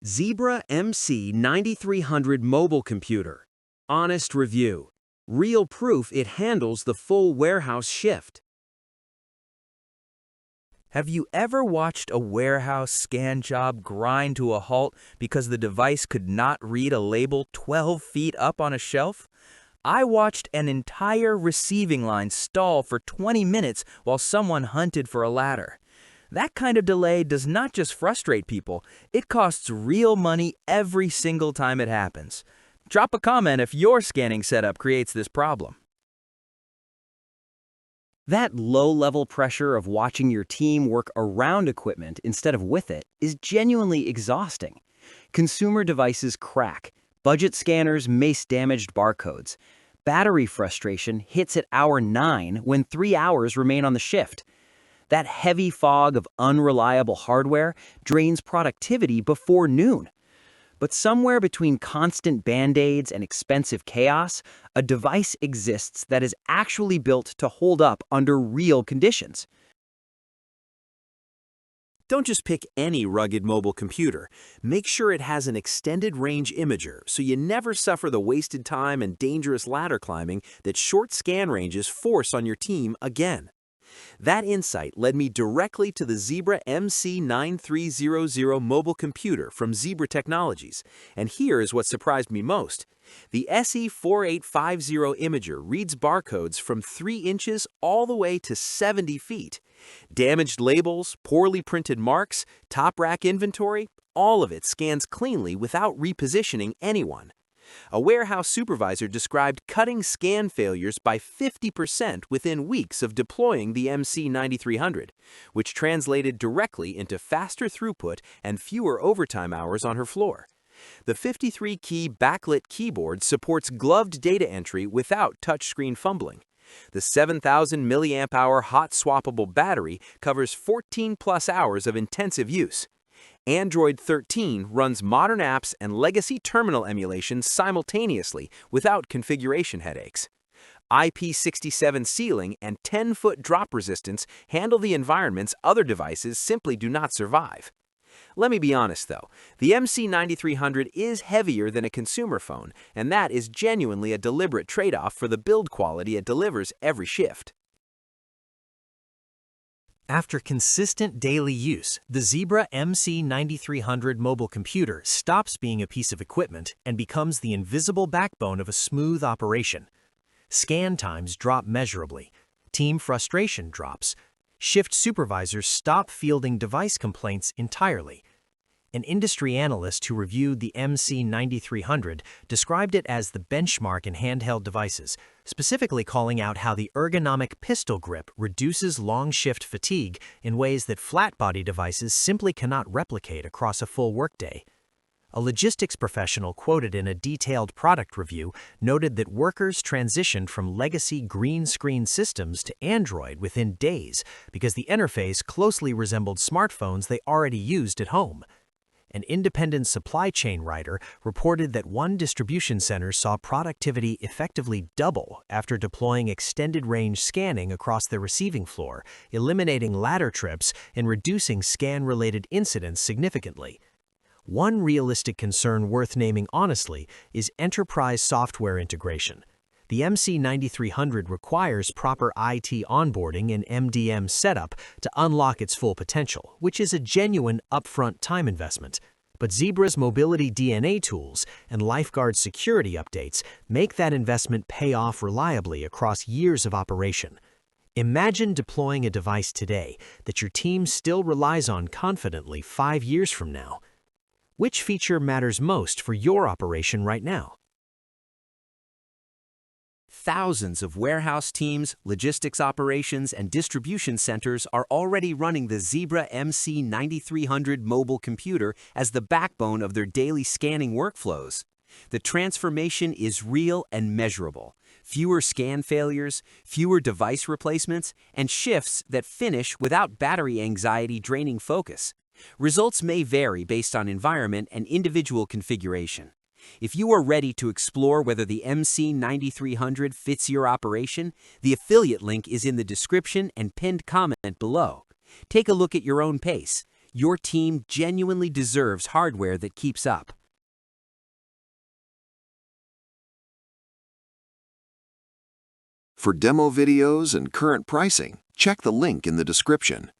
Zebra MC9300 mobile computer. Honest review. Real proof it handles the full warehouse shift. Have you ever watched a warehouse scan job grind to a halt because the device could not read a label 12 feet up on a shelf? I watched an entire receiving line stall for 20 minutes while someone hunted for a ladder. That kind of delay does not just frustrate people, it costs real money every single time it happens. Drop a comment if your scanning setup creates this problem. That low-level pressure of watching your team work around equipment instead of with it is genuinely exhausting. Consumer devices crack, budget scanners mace damaged barcodes. Battery frustration hits at hour 9 when 3 hours remain on the shift. That heavy fog of unreliable hardware drains productivity before noon. But somewhere between constant band-aids and expensive chaos, a device exists that is actually built to hold up under real conditions. Don't just pick any rugged mobile computer. Make sure it has an extended range imager so you never suffer the wasted time and dangerous ladder climbing that short scan ranges force on your team again. That insight led me directly to the Zebra MC9300 mobile computer from Zebra Technologies, and here is what surprised me most. The SE4850 imager reads barcodes from 3 inches all the way to 70 feet. Damaged labels, poorly printed marks, top rack inventory, all of it scans cleanly without repositioning anyone. A warehouse supervisor described cutting scan failures by 50% within weeks of deploying the MC9300, which translated directly into faster throughput and fewer overtime hours on her floor. The 53-key backlit keyboard supports gloved data entry without touchscreen fumbling. The 7,000 mAh hot swappable battery covers 14+ hours of intensive use. Android 13 runs modern apps and legacy terminal emulation simultaneously without configuration headaches. IP67 sealing and 10-foot drop resistance handle the environments other devices simply do not survive. Let me be honest though, the MC9300 is heavier than a consumer phone, and that is genuinely a deliberate trade-off for the build quality it delivers every shift. After consistent daily use, the Zebra MC9300 mobile computer stops being a piece of equipment and becomes the invisible backbone of a smooth operation. Scan times drop measurably. Team frustration drops. Shift supervisors stop fielding device complaints entirely. An industry analyst who reviewed the MC9300 described it as the benchmark in handheld devices, specifically calling out how the ergonomic pistol grip reduces long shift fatigue in ways that flat-body devices simply cannot replicate across a full workday. A logistics professional quoted in a detailed product review noted that workers transitioned from legacy green screen systems to Android within days because the interface closely resembled smartphones they already used at home. An independent supply chain writer reported that one distribution center saw productivity effectively double after deploying extended-range scanning across their receiving floor, eliminating ladder trips and reducing scan-related incidents significantly. One realistic concern worth naming honestly is enterprise software integration. The MC9300 requires proper IT onboarding and MDM setup to unlock its full potential, which is a genuine upfront time investment. But Zebra's mobility DNA tools and LifeGuard security updates make that investment pay off reliably across years of operation. Imagine deploying a device today that your team still relies on confidently 5 years from now. Which feature matters most for your operation right now? Thousands of warehouse teams, logistics operations, and distribution centers are already running the Zebra MC9300 mobile computer as the backbone of their daily scanning workflows. The transformation is real and measurable. Fewer scan failures, fewer device replacements, and shifts that finish without battery anxiety draining focus. Results may vary based on environment and individual configuration. If you are ready to explore whether the MC9300 fits your operation, the affiliate link is in the description and pinned comment below. Take a look at your own pace. Your team genuinely deserves hardware that keeps up. For demo videos and current pricing, check the link in the description.